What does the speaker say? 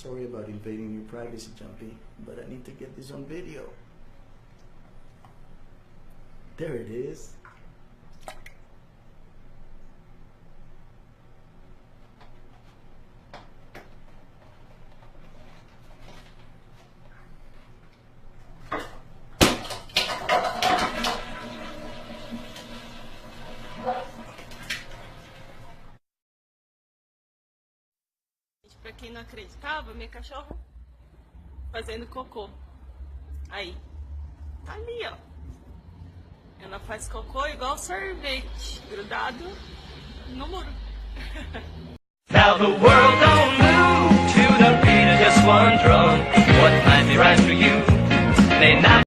Sorry about invading your privacy, Jumpy, but I need to get this on video. There it is. Pra quem não acreditava, minha cachorra fazendo cocô. Aí, tá ali, ó. Ela faz cocô igual sorvete, grudado no muro. Now the world